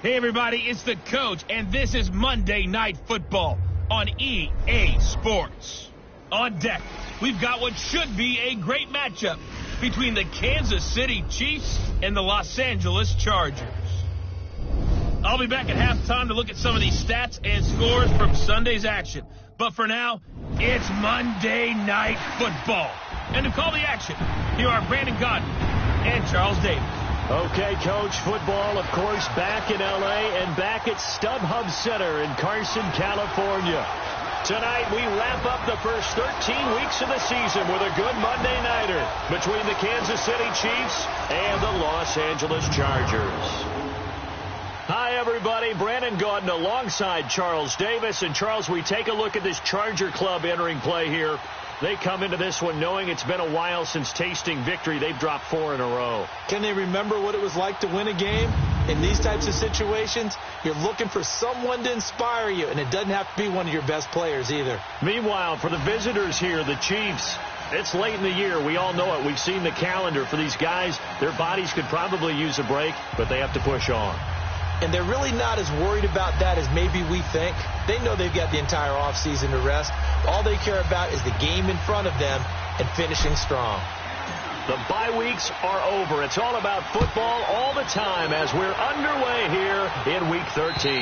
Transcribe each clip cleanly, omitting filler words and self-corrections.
Hey everybody, it's the coach, and this is Monday Night Football on EA Sports. On deck, we've got what should be a great matchup between the Kansas City Chiefs and the Los Angeles Chargers. I'll be back at halftime to look at some of these stats and scores from Sunday's action. But for now, it's Monday Night Football. And to call the action, here are Brandon Gaudin and Charles Davis. Okay, Coach, football, of course, back in L.A. and back at StubHub Center in Carson, California. Tonight, we wrap up the first 13 weeks of the season with a good Monday nighter between the Kansas City Chiefs and the Los Angeles Chargers. Hi, everybody. Brandon Gaudin alongside Charles Davis. And, Charles, we take a look at this Charger club entering play here. They come into this one knowing it's been a while since tasting victory. They've dropped 4 in a row. Can they remember what it was like to win a game? In these types of situations, you're looking for someone to inspire you, and it doesn't have to be one of your best players either. Meanwhile, for the visitors here, the Chiefs, it's late in the year. We all know it. We've seen the calendar for these guys. Their bodies could probably use a break, but they have to push on. And they're really not as worried about that as maybe we think. They know they've got the entire offseason to rest. All they care about is the game in front of them and finishing strong. The bye weeks are over. It's all about football all the time as we're underway here in Week 13.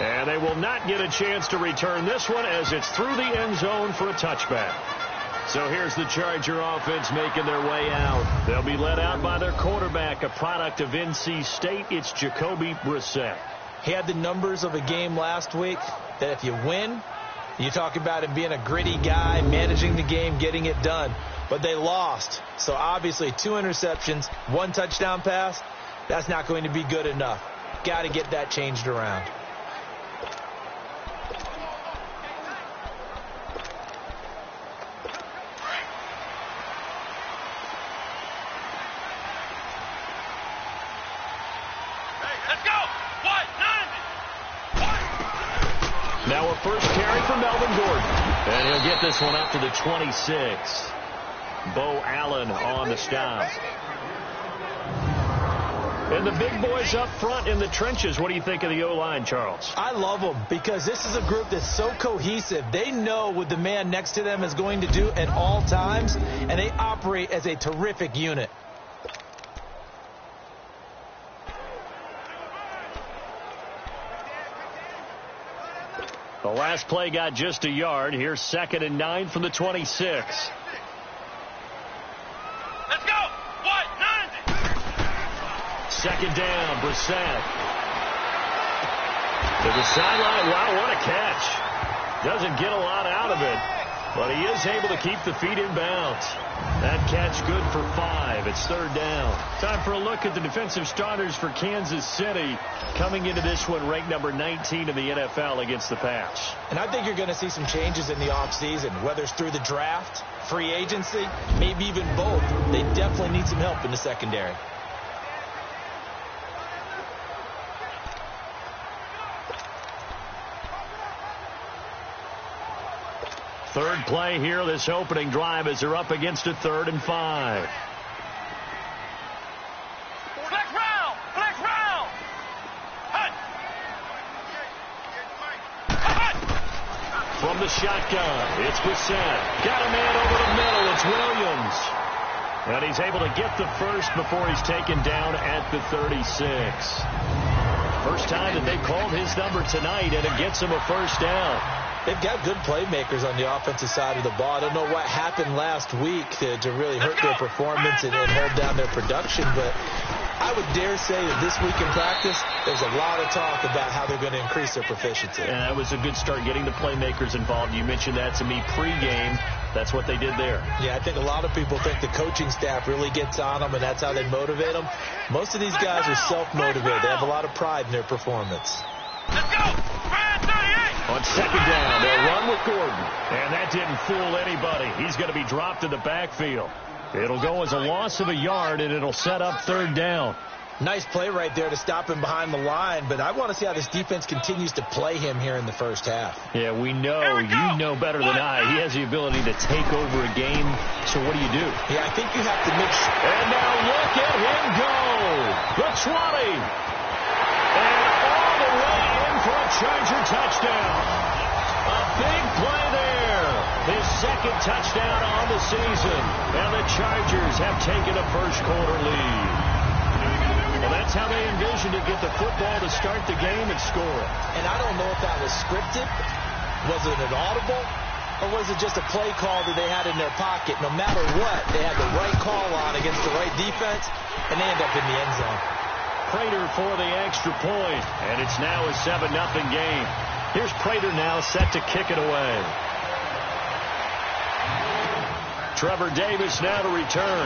And they will not get a chance to return this one as it's through the end zone for a touchback. So here's the Charger offense making their way out. They'll be led out by their quarterback, a product of NC State. It's Jacoby Brissett. He had the numbers of a game last week that if you win, you talk about him being a gritty guy, managing the game, getting it done. But they lost. So obviously 2 interceptions, 1 touchdown pass, that's not going to be good enough. Got to get that changed around. Now a first carry for Melvin Gordon. And he'll get this one up to the 26. Bo Allen on the stop. And the big boys up front in the trenches. What do you think of the O-line, Charles? I love them because this is a group that's so cohesive. They know what the man next to them is going to do at all times, and they operate as a terrific unit. The last play got just a yard. Here's 2nd and 9 from the 26. Let's go! What? 90! 2nd down, Brissett. To the sideline. Wow, what a catch. Doesn't get a lot out of it, but he is able to keep the feet in bounds. That catch good for 5. It's 3rd down. Time for a look at the defensive starters for Kansas City. Coming into this one ranked number 19 in the NFL against the pass. And I think you're going to see some changes in the offseason, whether it's through the draft, free agency, maybe even both. They definitely need some help in the secondary. Third play here, this opening drive as they're up against a 3rd and 5. From the shotgun, it's Brissett. Got a man over the middle. It's Williams. And he's able to get the first before he's taken down at the 36. First time that they've called his number tonight, and it gets him a first down. They've got good playmakers on the offensive side of the ball. I don't know what happened last week to really hurt their performance and hold down their production, but I would dare say that this week in practice, there's a lot of talk about how they're going to increase their proficiency. And that was a good start, getting the playmakers involved. You mentioned that to me pregame. That's what they did there. Yeah, I think a lot of people think the coaching staff really gets on them, and that's how they motivate them. Most of these guys are self-motivated. They have a lot of pride in their performance. Let's go! On 2nd down, they'll run with Gordon. And that didn't fool anybody. He's going to be dropped in the backfield. It'll go as a loss of a yard, and it'll set up 3rd down. Nice play right there to stop him behind the line, but I want to see how this defense continues to play him here in the first half. Yeah, we know, you know better than I. He has the ability to take over a game, so what do you do? Yeah, I think you have to make sure. And now look at him go. The 20. And Charger touchdown. A big play there. His second touchdown on the season. And the Chargers have taken a first-quarter lead. Well, that's how they envisioned to get the football to start the game and score. And I don't know if that was scripted. Was it an audible? Or was it just a play call that they had in their pocket? No matter what, they had the right call on against the right defense, and they end up in the end zone. Prater for the extra point, and it's now a 7-0 game. Here's Prater now set to kick it away. Trevor Davis now to return.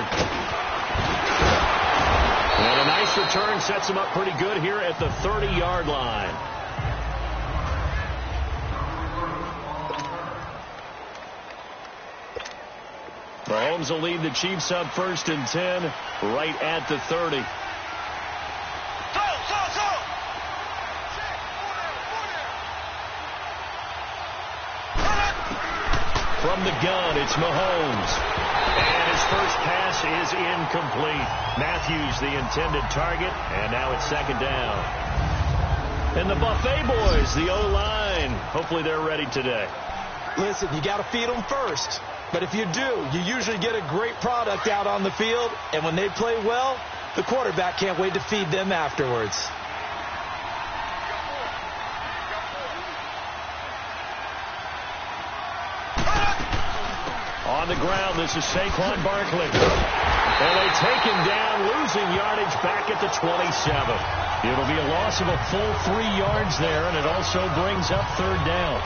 And a nice return sets him up pretty good here at the 30-yard line. Mahomes will lead the Chiefs up 1st and 10 right at the 30. From the gun, it's Mahomes. And his first pass is incomplete. Matthews the intended target, and now it's 2nd down. And the Buffet boys, the O-line, hopefully they're ready today. Listen, you got to feed them first. But if you do, you usually get a great product out on the field. And when they play well, the quarterback can't wait to feed them afterwards. On the ground, this is Saquon Barkley. And they take him down, losing yardage back at the 27. It'll be a loss of a full 3 yards there, and it also brings up 3rd down.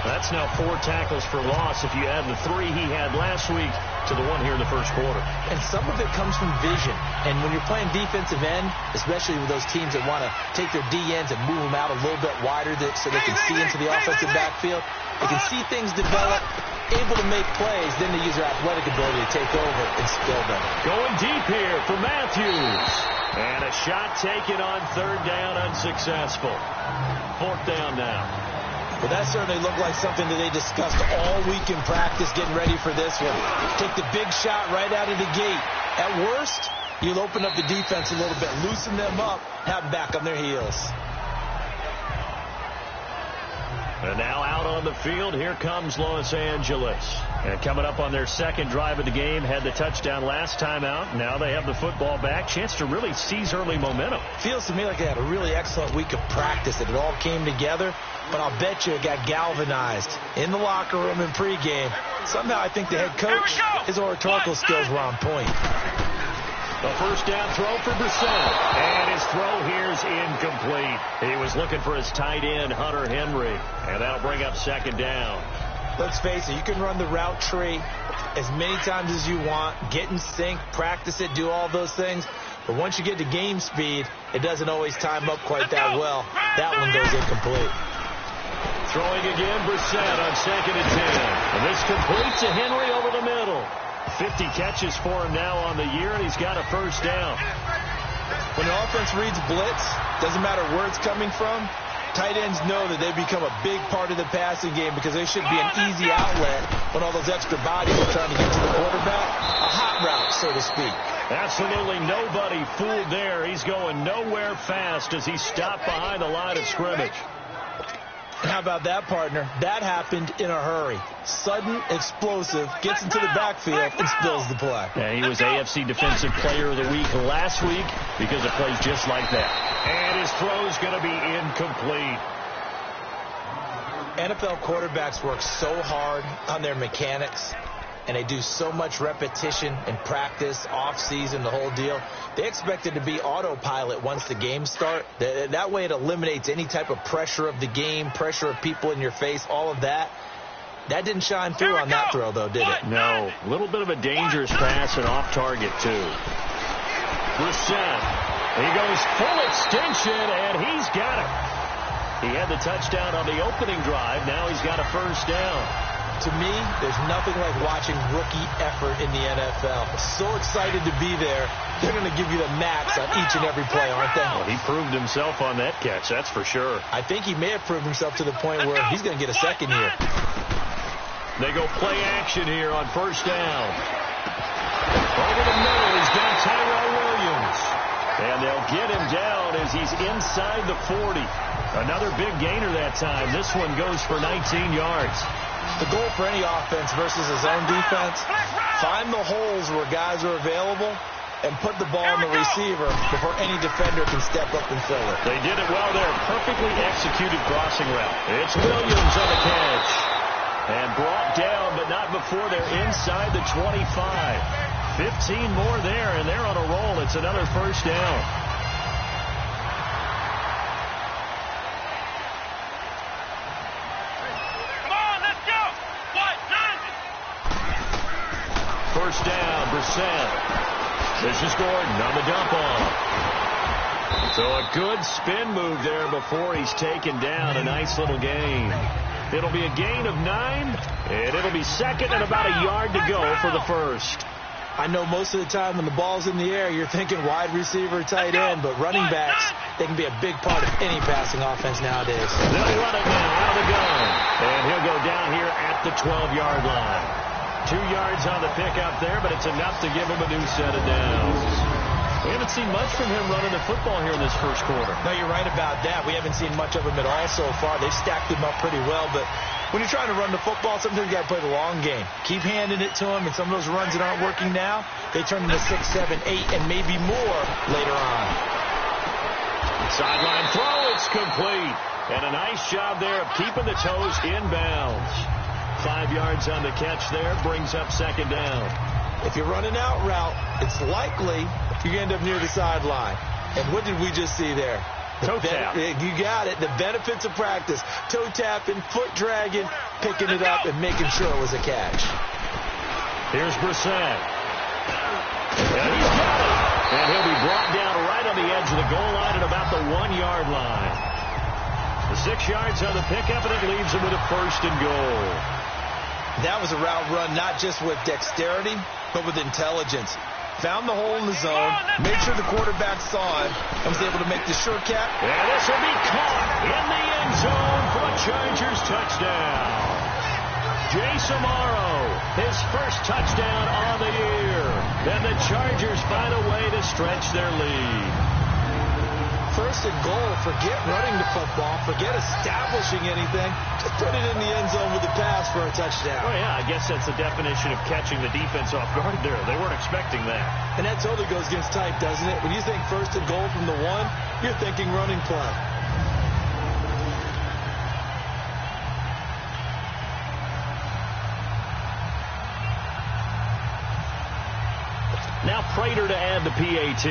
That's now 4 tackles for loss if you add the 3 he had last week to the 1 here in the first quarter. And some of it comes from vision. And when you're playing defensive end, especially with those teams that want to take their D-ends and move them out a little bit wider so they can see into the offensive backfield, they can see things develop, able to make plays, then they use their athletic ability to take over and spill them. Going deep here for Matthews. And a shot taken on 3rd down, unsuccessful. 4th down now. Well, that certainly looked like something that they discussed all week in practice, getting ready for this one. Take the big shot right out of the gate. At worst, you'll open up the defense a little bit, loosen them up, have them back on their heels. And now out on the field, here comes Los Angeles. And coming up on their 2nd drive of the game, had the touchdown last time out. Now they have the football back. Chance to really seize early momentum. Feels to me like they had a really excellent week of practice, that it all came together. But I'll bet you it got galvanized in the locker room in pregame. Somehow I think the head coach, his oratorical skills were on point. A 1st down throw for Brissett. And his throw here is incomplete. He was looking for his tight end, Hunter Henry. And that'll bring up 2nd down. Let's face it, you can run the route tree as many times as you want, get in sync, practice it, do all those things. But once you get to game speed, it doesn't always time up quite that well. That one goes incomplete. Throwing again, Brissett on 2nd and 10. And this complete to Henry over the middle. 50 catches for him now on the year, and he's got a 1st down. When the offense reads blitz, doesn't matter where it's coming from, tight ends know that they become a big part of the passing game because they should be an easy outlet when all those extra bodies are trying to get to the quarterback. A hot route, so to speak. Absolutely nobody fooled there. He's going nowhere fast as he stopped behind the line of scrimmage. And how about that, partner? That happened in a hurry. Sudden, explosive, gets into the backfield, and spills the play. Yeah, he was AFC Defensive Player of the Week last week because of plays just like that. And his throw's going to be incomplete. NFL quarterbacks work so hard on their mechanics, and they do so much repetition and practice, off-season, the whole deal. They expect it to be autopilot once the games start. That way it eliminates any type of pressure of the game, pressure of people in your face, all of that. That didn't shine through on that throw, though, did it? No. A little bit of a dangerous pass and off target, too. Brissett. He goes full extension, and he's got it. He had the touchdown on the opening drive. Now he's got a 1st down. To me, there's nothing like watching rookie effort in the NFL. So excited to be there. They're going to give you the max on each and every play, aren't they? Well, he proved himself on that catch, that's for sure. I think he may have proved himself to the point where he's going to get a 2nd here. They go play action here on 1st down. Over the middle, he's got Tyrell Williams. And they'll get him down as he's inside the 40. Another big gainer that time. This one goes for 19 yards. The goal for any offense versus a zone defense, find the holes where guys are available and put the ball on the receiver before any defender can step up and fill it. They did it well there. Perfectly executed crossing route. It's Williams on the catch. And brought down, but not before they're inside the 25. 15 more there, and they're on a roll. It's another first down. Come on, let's go. First down, Brissett. This is Gordon on the dump off. So a good spin move there before he's taken down. A nice little gain. It'll be a gain of 9, and it'll be second and about a yard to go for the first. I know most of the time when the ball's in the air, you're thinking wide receiver, tight end, but running backs, they can be a big part of any passing offense nowadays. They'll run it now out of the gun. And he'll go down here at the 12-yard line. 2 yards on the pickup there, but it's enough to give him a new set of downs. We haven't seen much from him running the football here in this first quarter. No, you're right about that. We haven't seen much of him at all so far. They've stacked him up pretty well, but when you're trying to run the football, sometimes you got to play the long game. Keep handing it to him, and some of those runs that aren't working now, they turn into 6, 7, 8, and maybe more later on. Sideline throw, it's complete. And a nice job there of keeping the toes inbounds. 5 yards on the catch there, brings up second down. If you're running out route, it's likely you end up near the sideline. And what did we just see there? Toe tap. You got it. The benefits of practice. Toe tapping, foot dragging, picking it up, and making sure it was a catch. Here's Brissett. And he's got it. And he'll be brought down right on the edge of the goal line at about the 1-yard line. The 6 yards on the pickup, and it leaves him with a first and goal. That was a route run not just with dexterity, but with intelligence. Found the hole in the zone, made sure the quarterback saw it, and was able to make the short cap. And this will be caught in the end zone for a Chargers touchdown. Jason Morrow, his first touchdown on the year. And the Chargers find a way to stretch their lead. First and goal, forget running the football, forget establishing anything. Just put it in the end zone with a pass for a touchdown. Oh, yeah, I guess that's the definition of catching the defense off guard there. They weren't expecting that. And that totally goes against type, doesn't it? When you think first and goal from the 1, you're thinking running play. Now Prater to add the PAT.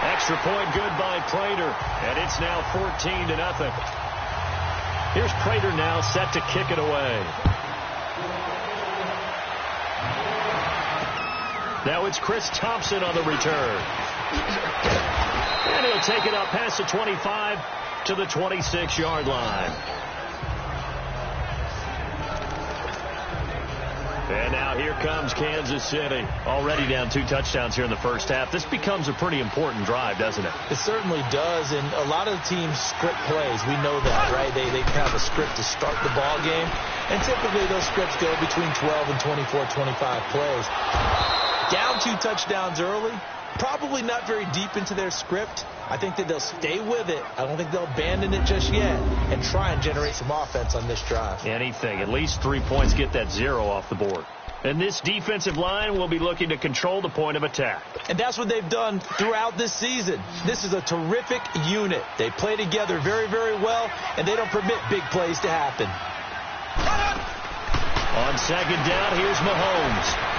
Extra point good by Prater, and it's now 14-0. Here's Prater now set to kick it away. Now it's Chris Thompson on the return. And he'll take it up past the 25 to the 26-yard line. And now here comes Kansas City. Already down 2 touchdowns here in the first half. This becomes a pretty important drive, doesn't it? It certainly does, and a lot of teams script plays. We know that, right? They have a script to start the ball game, and typically those scripts go between 12 and 24, 25 plays. Down 2 touchdowns early, probably not very deep into their script. I think that they'll stay with it. I don't think they'll abandon it just yet and try and generate some offense on this drive. Anything. At least 3 points, get that 0 off the board. And this defensive line will be looking to control the point of attack. And that's what they've done throughout this season. This is a terrific unit. They play together very, very well, and they don't permit big plays to happen. On second down, here's Mahomes.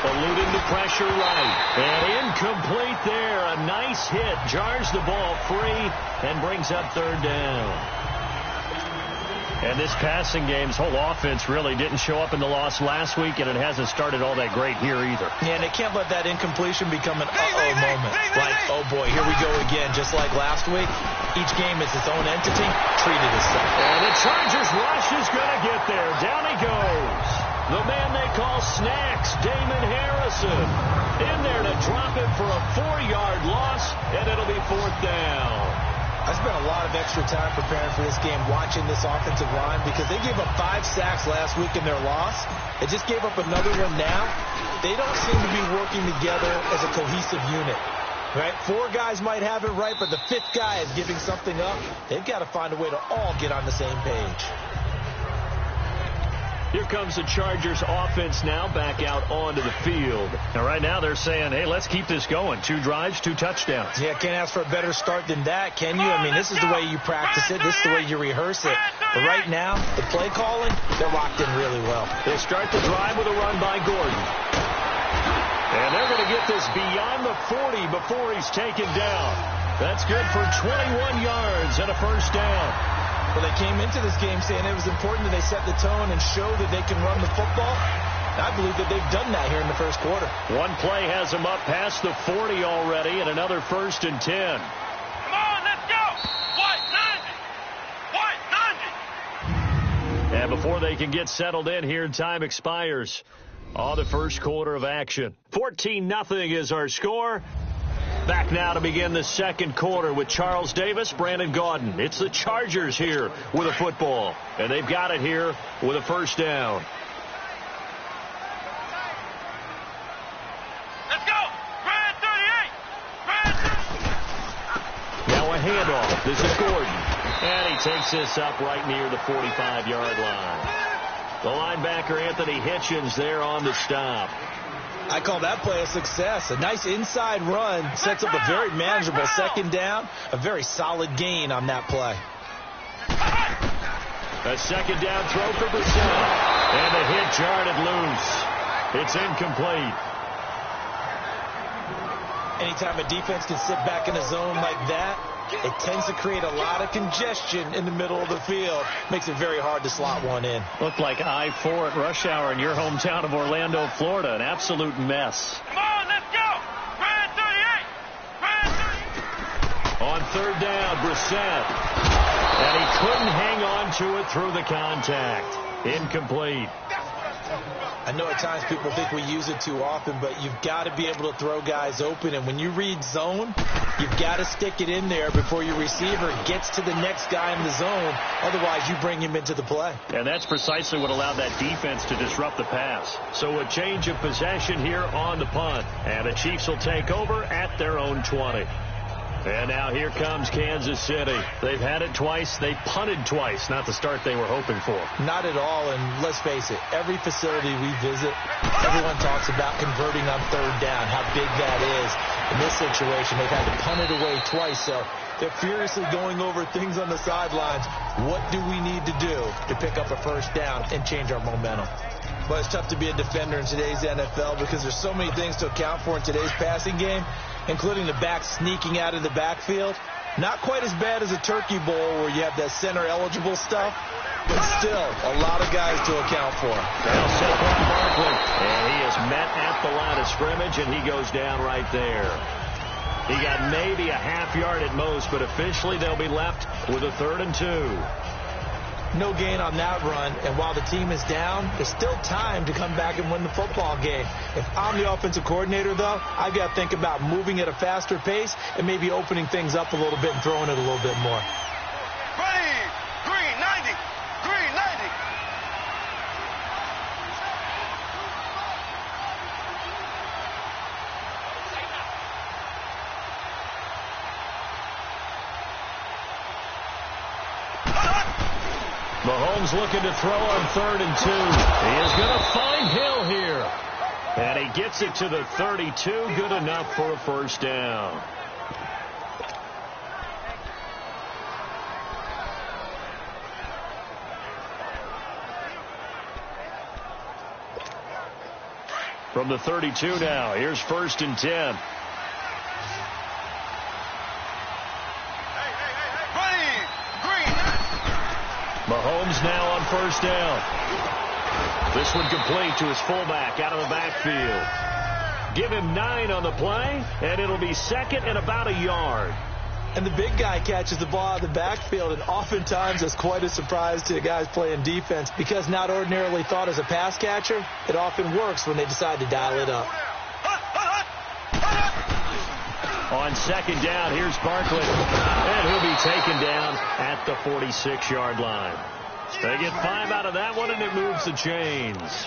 Eluding the pressure right. And incomplete there. A nice hit. Jars the ball free and brings up third down. And this passing game's whole offense really didn't show up in the loss last week, and it hasn't started all that great here either. Yeah, and they can't let that incompletion become an uh-oh moment. Like, oh boy, here we go again. Just like last week, each game is its own entity. Treat it as such. And the Chargers rush is going to get there. Down he goes. The man they call Snacks, Damon Harrison, in there to drop it for a 4-yard loss, and it'll be fourth down. I spent a lot of extra time preparing for this game watching this offensive line because they gave up 5 sacks last week in their loss. They just gave up another one now. They don't seem to be working together as a cohesive unit. Right? 4 guys might have it right, but the 5th guy is giving something up. They've got to find a way to all get on the same page. Here comes the Chargers offense now back out onto the field. Now, right now they're saying, hey, let's keep this going. 2 drives, 2 touchdowns. Yeah, can't ask for a better start than that, can you? I mean, this is the way you practice it. This is the way you rehearse it. But right now, the play calling, they're locked in really well. They start the drive with a run by Gordon. And they're going to get this beyond the 40 before he's taken down. That's good for 21 yards and a first down. Well, they came into this game saying it was important that they set the tone and show that they can run the football. And I believe that they've done that here in the first quarter. One play has them up past the 40 already, and another 1st and 10. Come on, let's go! What, 90? And before they can get settled in here, time expires on the first quarter of action. 14-0 is our score. Back now to begin the second quarter with Charles Davis, Brandon Gaudin. It's the Chargers here with a football, and they've got it here with a first down. Let's go! Brand 38! Now a handoff. This is Gordon. And he takes this up right near the 45-yard line. The linebacker, Anthony Hitchens, there on the stop. I call that play a success. A nice inside run sets up a very manageable second down. A very solid gain on that play. A second down throw for Brissett. And the hit jarred it loose. It's incomplete. Anytime a defense can sit back in a zone like that, it tends to create a lot of congestion in the middle of the field. Makes it very hard to slot one in. Looked like I-4 at rush hour in your hometown of Orlando, Florida. An absolute mess. Come on, let's go! Brand 38! Brand 38! On third down, Brissett. And he couldn't hang on to it through the contact. Incomplete. I know at times people think we use it too often, but you've got to be able to throw guys open. And when you read zone, you've got to stick it in there before your receiver gets to the next guy in the zone. Otherwise, you bring him into the play. And that's precisely what allowed that defense to disrupt the pass. So a change of possession here on the punt. And the Chiefs will take over at their own 20. And now here comes Kansas City. They've had it twice. They punted twice. Not the start they were hoping for. Not at all. And let's face it, every facility we visit, everyone talks about converting on third down, how big that is. In this situation, they've had to punt it away twice. So they're furiously going over things on the sidelines. What do we need to do to pick up a first down and change our momentum? Well, it's tough to be a defender in today's NFL because there's so many things to account for in today's passing game, including the back sneaking out of the backfield. Not quite as bad as a turkey bowl where you have that center-eligible stuff, but still a lot of guys to account for. Now Saquon Barkley, and he is met at the line of scrimmage, and he goes down right there. He got maybe a half yard at most, but officially they'll be left with a 3rd and 2. No gain on that run, and while the team is down, there's still time to come back and win the football game. If I'm the offensive coordinator, though, I've got to think about moving at a faster pace and maybe opening things up a little bit and throwing it a little bit more. Ready! Green 90! Green 90! Mahomes looking to throw on 3rd and 2. He is going to find Hill here. And he gets it to the 32. Good enough for a first down. From the 32 now, here's 1st and 10. Mahomes now on 1st down. This one complete to his fullback out of the backfield. Give him 9 on the play, and it'll be 2nd and about a yard. And the big guy catches the ball out of the backfield, and oftentimes that's quite a surprise to the guys playing defense because not ordinarily thought as a pass catcher, it often works when they decide to dial it up. On second down, here's Barkley. And he'll be taken down at the 46-yard line. They get 5 out of that one, and it moves the chains.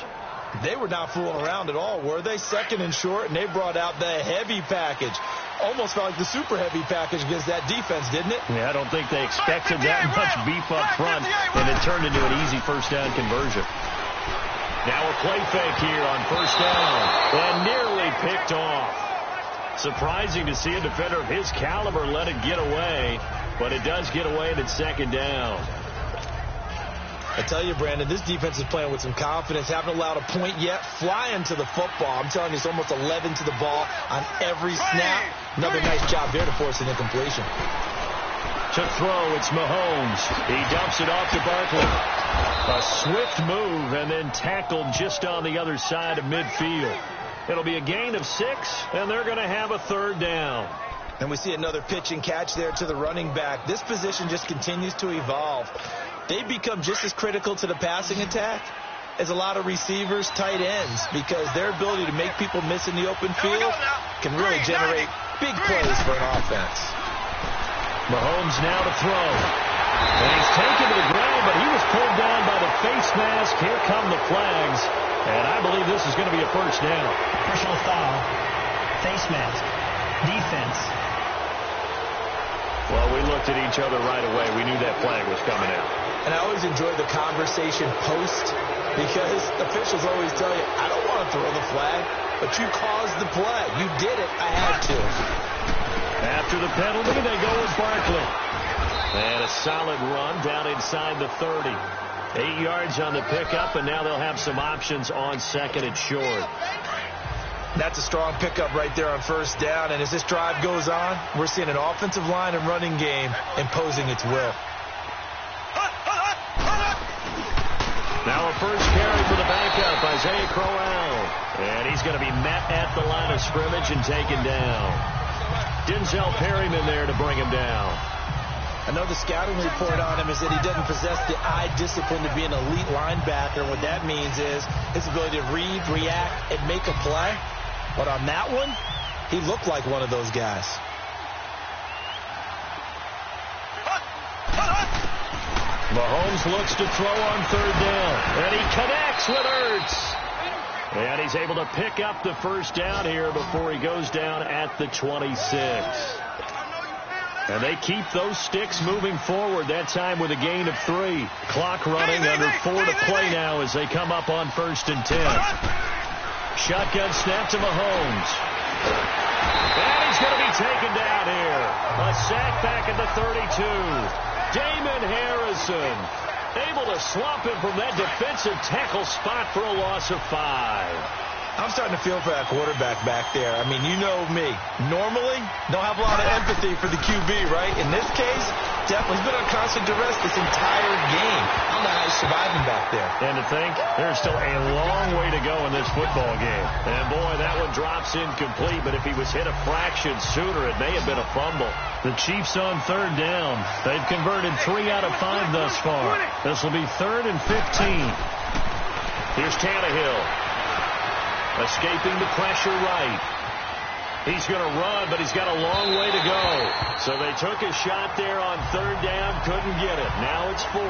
They were not fooling around at all, were they? Second and short, and they brought out the heavy package. Almost felt like the super heavy package against that defense, didn't it? Yeah, I don't think they expected that much beef up front, and it turned into an easy first down conversion. Now a play fake here on first down, and nearly picked off. Surprising to see a defender of his caliber let it get away, but it does get away, and it's second down. I tell you, Brandon, this defense is playing with some confidence. Haven't allowed a point yet. Flying to the football. I'm telling you, it's almost 11 to the ball on every snap. Another nice job there to force an incompletion. To throw, it's Mahomes. He dumps it off to Barkley. A swift move and then tackled just on the other side of midfield. It'll be a gain of 6, and they're going to have a third down. And we see another pitch and catch there to the running back. This position just continues to evolve. They become just as critical to the passing attack as a lot of receivers, tight ends, because their ability to make people miss in the open field can really generate big plays for an offense. Mahomes now to throw. And he's taken to the ground, but he was pulled down by the face mask. Here come the flags. And I believe this is going to be a first down. Personal foul. Face mask. Defense. Well, we looked at each other right away. We knew that flag was coming out. And I always enjoy the conversation post, because officials always tell you, I don't want to throw the flag, but you caused the play. You did it. I had to. After the penalty, they go with Barkley. And a solid run down inside the 30. 8 yards on the pickup, and now they'll have some options on second and short. That's a strong pickup right there on first down. And as this drive goes on, we're seeing an offensive line and running game imposing its will. Now a first carry for the backup, Isaiah Crowell. And he's going to be met at the line of scrimmage and taken down. Denzel Perryman there to bring him down. I know the scouting report on him is that he doesn't possess the eye discipline to be an elite linebacker. And what that means is his ability to read, react, and make a play. But on that one, he looked like one of those guys. Mahomes looks to throw on third down. And he connects with Ertz. And he's able to pick up the first down here before he goes down at the 26. And they keep those sticks moving forward, that time with a gain of 3. Clock running, under 4 to play now as they come up on 1st and 10. Shotgun snap to Mahomes. And he's going to be taken down here. A sack back at the 32. Damon Harrison able to slump him from that defensive tackle spot for a loss of 5. I'm starting to feel for that quarterback back there. I mean, you know me. Normally, don't have a lot of empathy for the QB, right? In this case, definitely. He's been on constant duress this entire game. I don't know how he's surviving back there. And to think, there's still a long way to go in this football game. And, boy, that one drops incomplete. But if he was hit a fraction sooner, it may have been a fumble. The Chiefs on third down. They've converted 3 out of 5 thus far. This will be 3rd and 15. Here's Tannehill. Escaping the pressure right. He's going to run, but he's got a long way to go. So they took a shot there on third down, couldn't get it. Now it's 4.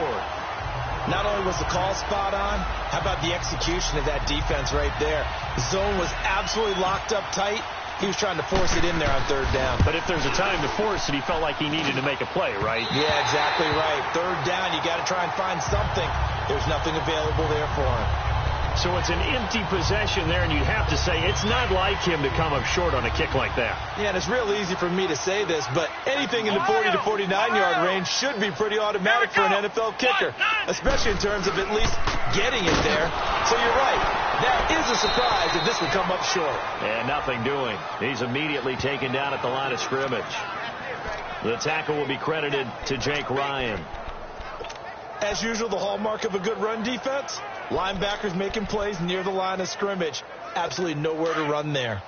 Not only was the call spot on, how about the execution of that defense right there? The zone was absolutely locked up tight. He was trying to force it in there on third down. But if there's a time to force it, he felt like he needed to make a play, right? Yeah, exactly right. Third down, you got to try and find something. There's nothing available there for him. So it's an empty possession there, and you'd have to say it's not like him to come up short on a kick like that. Yeah, and it's real easy for me to say this, but anything in the 40 to 49-yard range should be pretty automatic for an NFL kicker, especially in terms of at least getting it there. So you're right. That is a surprise if this would come up short. And nothing doing. He's immediately taken down at the line of scrimmage. The tackle will be credited to Jake Ryan. As usual, the hallmark of a good run defense, linebackers making plays near the line of scrimmage. Absolutely nowhere to run there.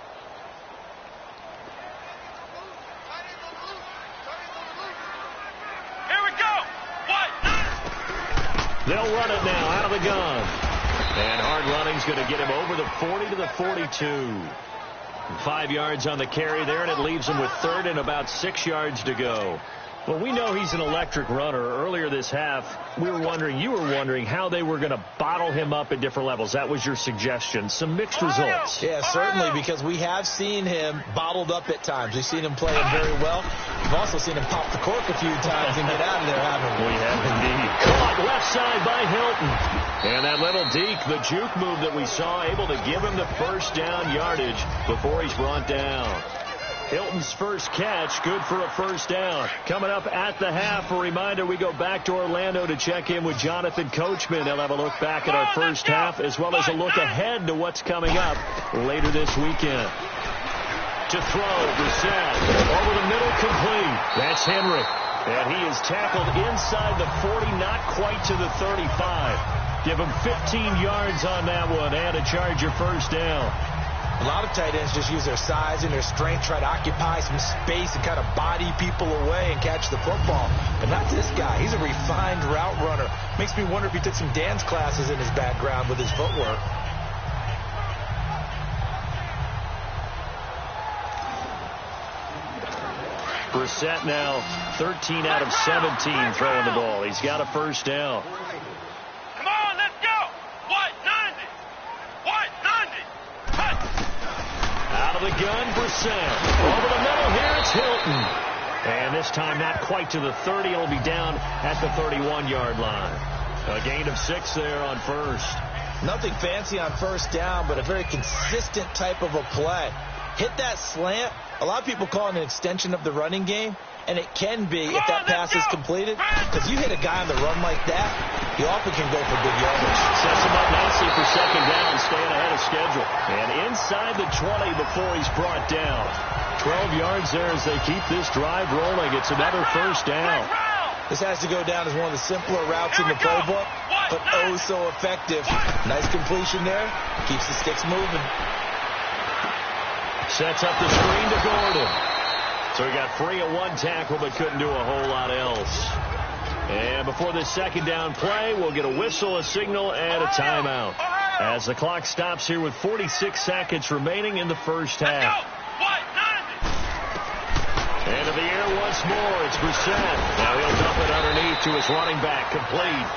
Here we go. What? They'll run it now out of the gun. And hard running's going to get him over the 40 to the 42. 5 yards on the carry there, and it leaves him with third and about 6 yards to go. Well, we know he's an electric runner. Earlier this half, you were wondering how they were going to bottle him up at different levels. That was your suggestion. Some mixed results. Yeah, certainly, because we have seen him bottled up at times. We've seen him play it very well. We've also seen him pop the cork a few times and get out of there, haven't we? We have indeed. Caught left side by Hilton. And that little deke, the juke move that we saw, able to give him the first down yardage before he's brought down. Hilton's first catch, good for a first down. Coming up at the half, a reminder, we go back to Orlando to check in with Jonathan Coachman. They'll have a look back at our first half, as well as a look ahead to what's coming up later this weekend. To throw, Brissett, over the middle, complete. That's Henry. And he is tackled inside the 40, not quite to the 35. Give him 15 yards on that one, and a Charger first down. A lot of tight ends just use their size and their strength, try to occupy some space and kind of body people away and catch the football. But not this guy. He's a refined route runner. Makes me wonder if he took some dance classes in his background with his footwork. Brissett now 13 out of 17 throwing the ball. He's got a first down. Come on, let's go. 190. 190. Out of the gun, Brissett. Over the middle here, it's Hilton. And this time not quite to the 30. It'll be down at the 31-yard line. A gain of 6 there on first. Nothing fancy on first down, but a very consistent type of a play. Hit that slant. A lot of people call it an extension of the running game, and it can be if that pass is completed. Because you hit a guy on the run like that, he often can go for big yardage. Sets him up nicely for second down, staying ahead of schedule. And inside the 20 before he's brought down. 12 yards there as they keep this drive rolling. It's another first down. This has to go down as one of the simpler routes in the playbook, but oh so effective. Nice completion there. Keeps the sticks moving. Sets up the screen to Gordon. So he got free of one tackle, but couldn't do a whole lot else. And before this second down play, we'll get a whistle, a signal, and a timeout. As the clock stops here with 46 seconds remaining in the first half. End of the air once more. It's Brissett. Now he'll dump it underneath to his running back. Complete.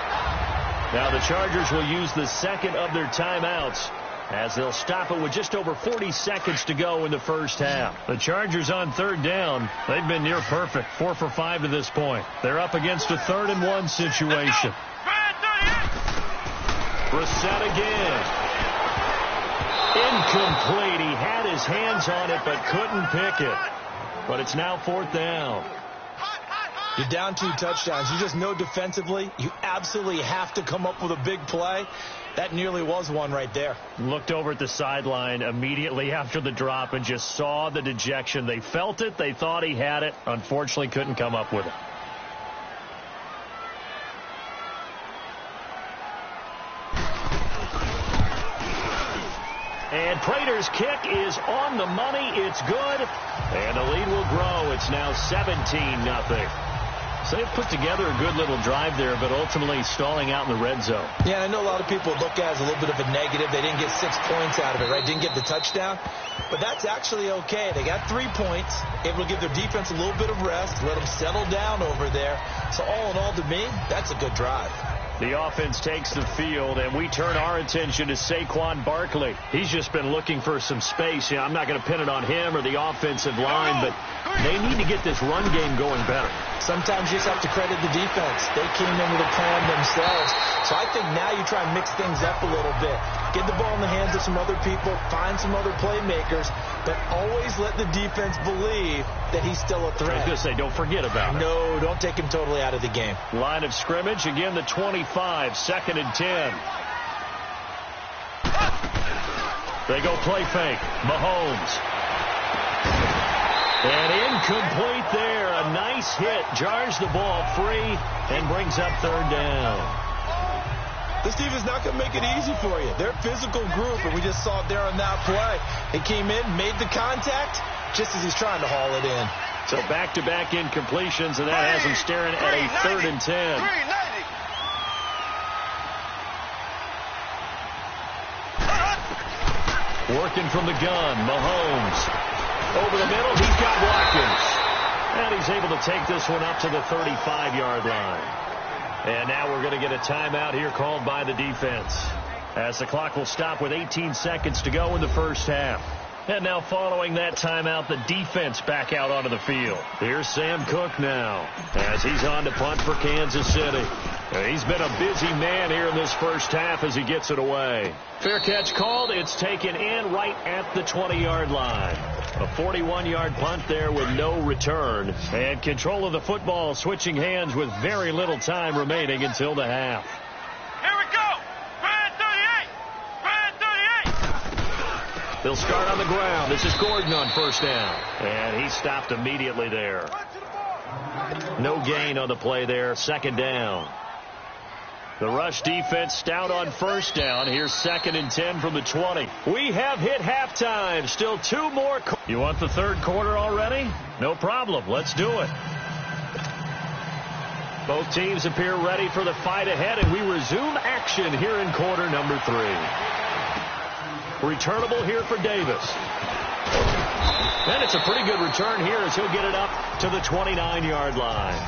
Now the Chargers will use the second of their timeouts, as they'll stop it with just over 40 seconds to go in the first half. The Chargers on third down, they've been near perfect, 4 for 5 to this point. They're up against a 3rd and 1 situation. Brissett again. Incomplete. He had his hands on it, but couldn't pick it. But it's now 4th down. You're down 2 touchdowns. You just know defensively you absolutely have to come up with a big play. That nearly was one right there. Looked over at the sideline immediately after the drop and just saw the dejection. They felt it. They thought he had it. Unfortunately, couldn't come up with it. And Prater's kick is on the money. It's good. And the lead will grow. It's now 17-0. So they've put together a good little drive there, but ultimately stalling out in the red zone. Yeah, I know a lot of people look at it as a little bit of a negative. They didn't get 6 points out of it, right? Didn't get the touchdown. But that's actually okay. They got 3 points, able to give their defense a little bit of rest, let them settle down over there. So all in all, to me, that's a good drive. The offense takes the field, and we turn our attention to Saquon Barkley. He's just been looking for some space. I'm not going to pin it on him or the offensive line, but they need to get this run game going better. Sometimes you just have to credit the defense. They came in with a plan themselves. So I think now you try and mix things up a little bit. Get the ball in the hands of some other people, find some other playmakers, but always let the defense believe that he's still a threat. I was going to say, don't forget about it. No, don't take him totally out of the game. Line of scrimmage, again the 25, 2nd and 10. They go play fake. Mahomes. And incomplete there. A nice hit. Jars the ball free and brings up 3rd down. This team is not going to make it easy for you. They're a physical group, and we just saw it there on that play. They came in, made the contact, just as he's trying to haul it in. So back-to-back incompletions, and that has him staring at a 3rd and 10. Working from the gun, Mahomes. Over the middle, he's got Watkins. And he's able to take this one up to the 35-yard line. And now we're going to get a timeout here called by the defense, as the clock will stop with 18 seconds to go in the first half. And now following that timeout, the defense back out onto the field. Here's Sam Cook now, as he's on to punt for Kansas City. He's been a busy man here in this first half as he gets it away. Fair catch called. It's taken in right at the 20-yard line. A 41-yard punt there with no return. And control of the football switching hands with very little time remaining until the half. Here we go. Brad 38. They'll start on the ground. This is Gordon on first down. And he stopped immediately there. No gain on the play there. Second down. The rush defense stout on first down. Here's 2nd and 10 from the 20. We have hit halftime. Still 2 more. You want the third quarter already? No problem. Let's do it. Both teams appear ready for the fight ahead, and we resume action here in quarter number 3. Returnable here for Davis. And it's a pretty good return here as he'll get it up to the 29-yard line.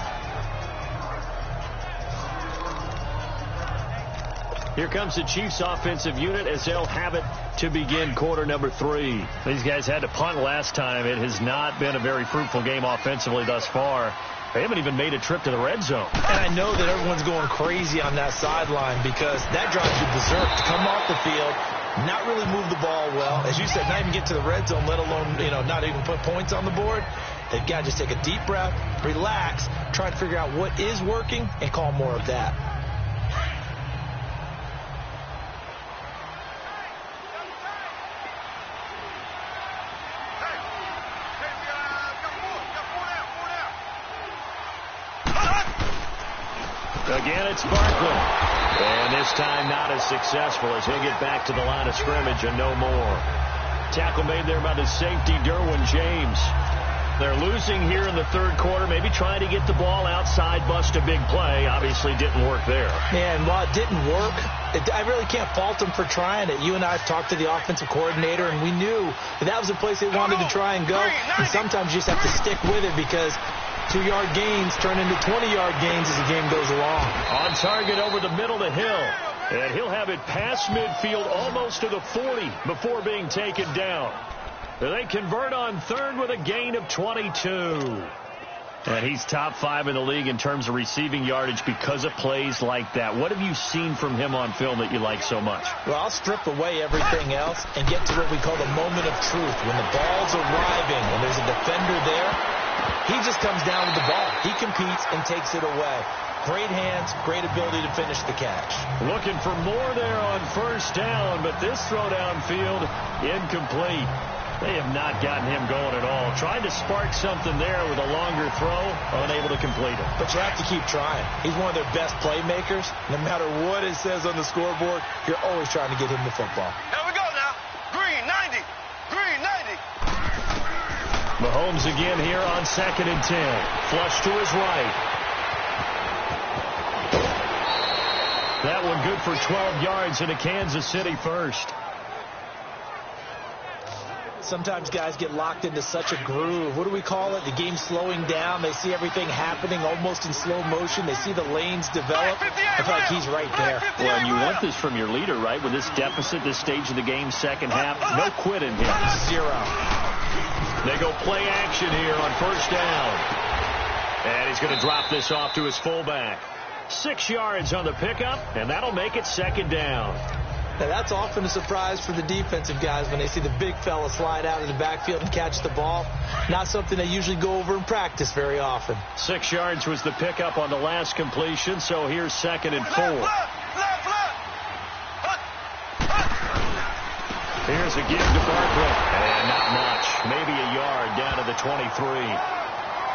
Here comes the Chiefs offensive unit as they'll have it to begin quarter number 3. These guys had to punt last time. It has not been a very fruitful game offensively thus far. They haven't even made a trip to the red zone. And I know that everyone's going crazy on that sideline because that drives you berserk to come off the field, not really move the ball well. As you said, not even get to the red zone, let alone, not even put points on the board. They've got to just take a deep breath, relax, try to figure out what is working, and call more of that. Again, it's Barkley. And this time not as successful as he'll get back to the line of scrimmage and no more. Tackle made there by the safety, Derwin James. They're losing here in the third quarter, maybe trying to get the ball outside, bust a big play. Obviously didn't work there. Yeah, and while it didn't work, I really can't fault them for trying it. You and I talked to the offensive coordinator, and we knew that was the place they wanted to try and go. And sometimes you just have to stick with it because 2-yard gains turn into 20-yard gains as the game goes along. On target over the middle of the hill. And he'll have it past midfield almost to the 40 before being taken down. They convert on third with a gain of 22. And he's top 5 in the league in terms of receiving yardage because of plays like that. What have you seen from him on film that you like so much? Well, I'll strip away everything else and get to what we call the moment of truth. When the ball's arriving and there's a defender there, he just comes down with the ball. He competes and takes it away. Great hands, great ability to finish the catch. Looking for more there on first down, but this throw downfield incomplete. They have not gotten him going at all. Trying to spark something there with a longer throw, unable to complete it. But you have to keep trying. He's one of their best playmakers. No matter what it says on the scoreboard, you're always trying to get him the football. Here we go now. Green 90. Green 90. Mahomes again here on 2nd and 10. Flush to his right. That one good for 12 yards into Kansas City first. Sometimes guys get locked into such a groove. What do we call it? The game's slowing down. They see everything happening almost in slow motion. They see the lanes develop. I feel like he's right there. Well, and you want this from your leader, right? With this deficit, this stage of the game, second half, no quit in here. 0. They go play action here on first down. And he's going to drop this off to his fullback. 6 yards on the pickup, and that'll make it second down. Now, that's often a surprise for the defensive guys when they see the big fella slide out of the backfield and catch the ball. Not something they usually go over in practice very often. 6 yards was the pickup on the last completion, so here's 2nd and 4. Here's a give to Barkley. And not much. Maybe a yard down to the 23.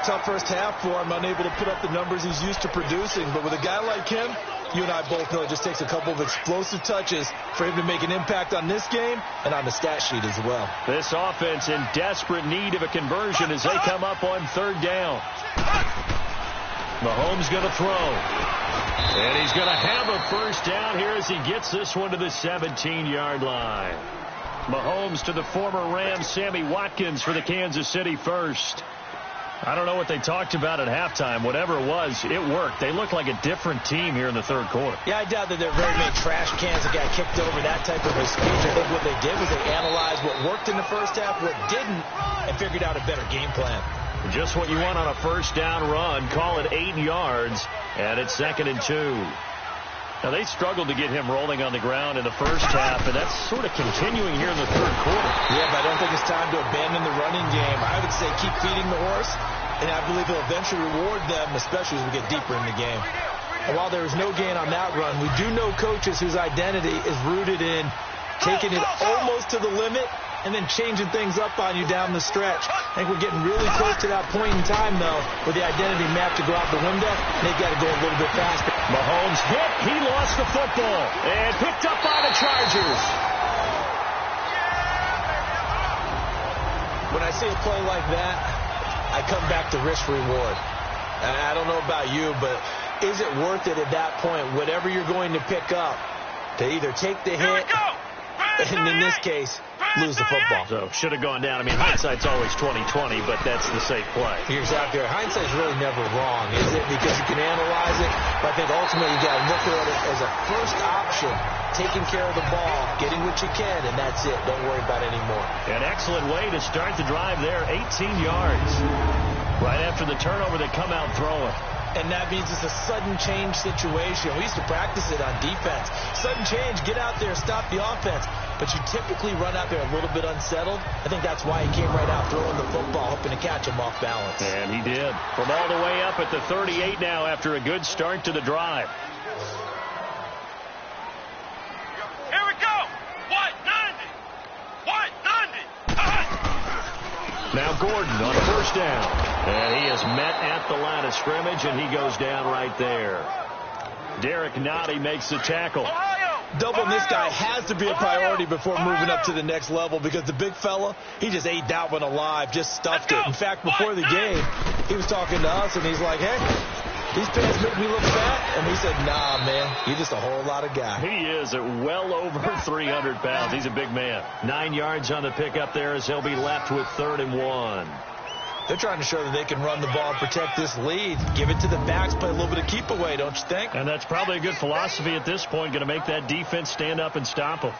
Tough first half for him, unable to put up the numbers he's used to producing. But with a guy like him, you and I both know it just takes a couple of explosive touches for him to make an impact on this game and on the stat sheet as well. This offense in desperate need of a conversion as they come up on third down. Mahomes going to throw. And he's going to have a first down here as he gets this one to the 17-yard line. Mahomes to the former Rams, Sammy Watkins for the Kansas City first. I don't know what they talked about at halftime. Whatever it was, it worked. They look like a different team here in the third quarter. Yeah, I doubt that there are very many trash cans that got kicked over, that type of a speech. I think what they did was they analyzed what worked in the first half, what didn't, and figured out a better game plan. Just what you want on a first down run. Call it 8 yards, and it's 2nd and 2. Now, they struggled to get him rolling on the ground in the first half, and that's sort of continuing here in the third quarter. Yeah, but I don't think it's time to abandon the running game. I would say keep feeding the horse, and I believe he'll eventually reward them, especially as we get deeper in the game. And while there was no gain on that run, we do know coaches whose identity is rooted in taking it almost to the limit and then changing things up on you down the stretch. I think we're getting really close to that point in time, though, where the identity map to go out the window, and they've got to go a little bit faster. Mahomes hit. He lost the football and picked up by the Chargers. When I see a play like that, I come back to risk reward. And I don't know about you, but is it worth it at that point, whatever you're going to pick up, to either take the hit, and in this case, lose the football? So, should have gone down. I mean, hindsight's always 20/20, but that's the safe play. You're exactly right. Hindsight's really never wrong, is it? Because you can analyze it, but I think ultimately you got to look at it as a first option, taking care of the ball, getting what you can, and that's it. Don't worry about it anymore. An excellent way to start the drive there, 18 yards. Right after the turnover, they come out throwing. And that means it's a sudden change situation. We used to practice it on defense. Sudden change, get out there, stop the offense. But you typically run out there a little bit unsettled. I think that's why he came right out throwing the football, hoping to catch him off balance. And he did. From all the way up at the 38 now after a good start to the drive. Here we go. 190. 190. Now Gordon on a first down. And he is met at the line of scrimmage, and he goes down right there. Derek Nottie makes the tackle. Doubling this guy has to be a priority before moving up to the next level, because the big fella, he just ate that one alive, just stuffed it. In fact, before the game, he was talking to us, and he's like, hey, these pants make me look fat. And we said, nah, man, you're just a whole lot of guy. He is at well over 300 pounds. He's a big man. 9 yards on the pickup there as he'll be left with 3rd and 1. They're trying to show that they can run the ball and protect this lead. Give it to the backs, play a little bit of keep away, don't you think? And that's probably a good philosophy at this point, going to make that defense stand up and stop them.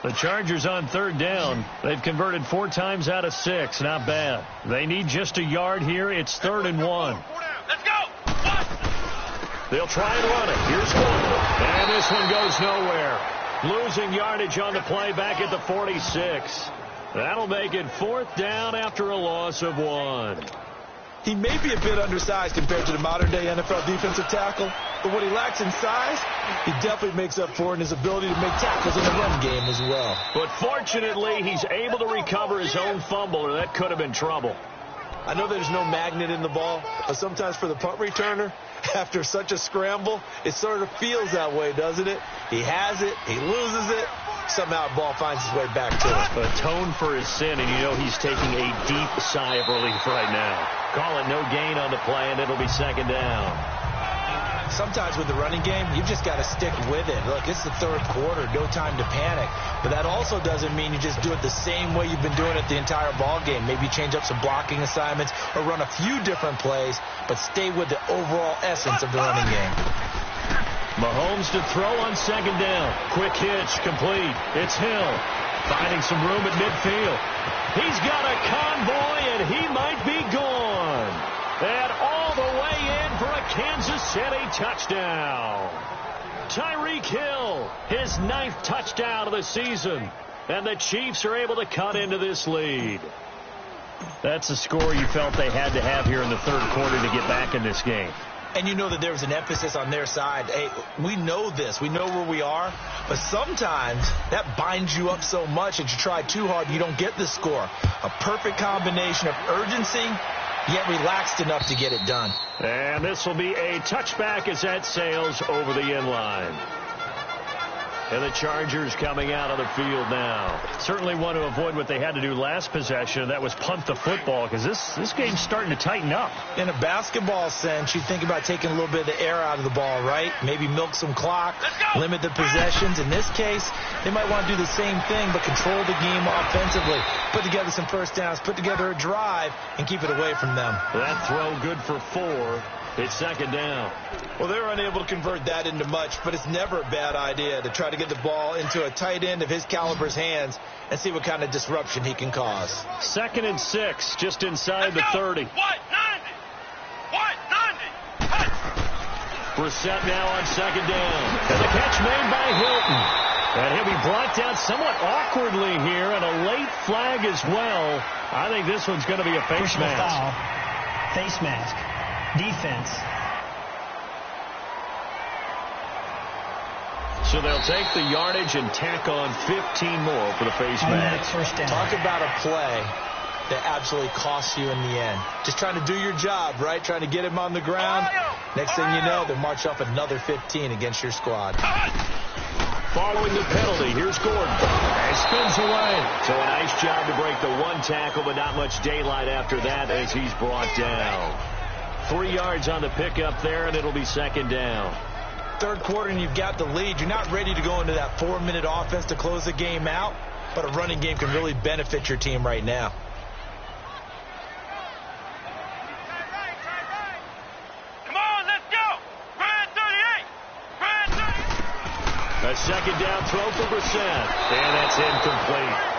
The Chargers on 3rd down. They've converted 4 times out of 6. Not bad. They need just a yard here. It's 3rd and 1. Let's go. They'll try and run it. Here's one. And this one goes nowhere. Losing yardage on the play back at the 46. That'll make it 4th down after a loss of 1. He may be a bit undersized compared to the modern-day NFL defensive tackle, but what he lacks in size, he definitely makes up for in his ability to make tackles in the run game as well. But fortunately, he's able to recover his own fumble, or that could have been trouble. I know there's no magnet in the ball, but sometimes for the punt returner, after such a scramble, it sort of feels that way, doesn't it? He has it, he loses it, somehow the ball finds its way back to him. Atone for his sin, and you know he's taking a deep sigh of relief right now. Call it no gain on the play, and it'll be 2nd down. Sometimes with the running game, you've just got to stick with it. Look, it's the 3rd quarter, no time to panic. But that also doesn't mean you just do it the same way you've been doing it the entire ball game. Maybe change up some blocking assignments or run a few different plays, but stay with the overall essence of the running game. Mahomes to throw on 2nd down. Quick hitch, complete. It's Hill finding some room at midfield. He's got a convoy, and he might be gone. And all the way in for a Kansas City touchdown. Tyreek Hill, his 9th touchdown of the season. And the Chiefs are able to cut into this lead. That's a score you felt they had to have here in the 3rd quarter to get back in this game. And you know that there was an emphasis on their side. Hey, we know this. We know where we are. But sometimes that binds you up so much that you try too hard, you don't get the score. A perfect combination of urgency, yet relaxed enough to get it done. And this will be a touchback as that sails over the end line. And the Chargers coming out on the field now. Certainly want to avoid what they had to do last possession. That was punt the football, because this game's starting to tighten up. In a basketball sense, you think about taking a little bit of the air out of the ball, right? Maybe milk some clock, limit the possessions. In this case, they might want to do the same thing, but control the game offensively. Put together some first downs, put together a drive, and keep it away from them. That throw good for 4. It's second down. Well, they were unable to convert that into much, but it's never a bad idea to try to get the ball into a tight end of his caliber's hands and see what kind of disruption he can cause. 2nd and 6, just inside the 30. Brissett now on second down. And the catch made by Hilton. And he'll be brought down somewhat awkwardly here, and a late flag as well. I think this one's going to be a face mask. Foul. Face mask. Defense. So they'll take the yardage and tack on 15 more for the face mask. First down. Talk about a play that absolutely costs you in the end. Just trying to do your job, right? Trying to get him on the ground. Next thing you know, they'll march off another 15 against your squad. Following the penalty, here's Gordon. And spins away. So a nice job to break the one tackle, but not much daylight after that as he's brought down. 3 yards on the pickup there, and it'll be second down. Third quarter, and you've got the lead. You're not ready to go into that 4-minute offense to close the game out, but a running game can really benefit your team right now. A second down throw for Brissett, and that's incomplete.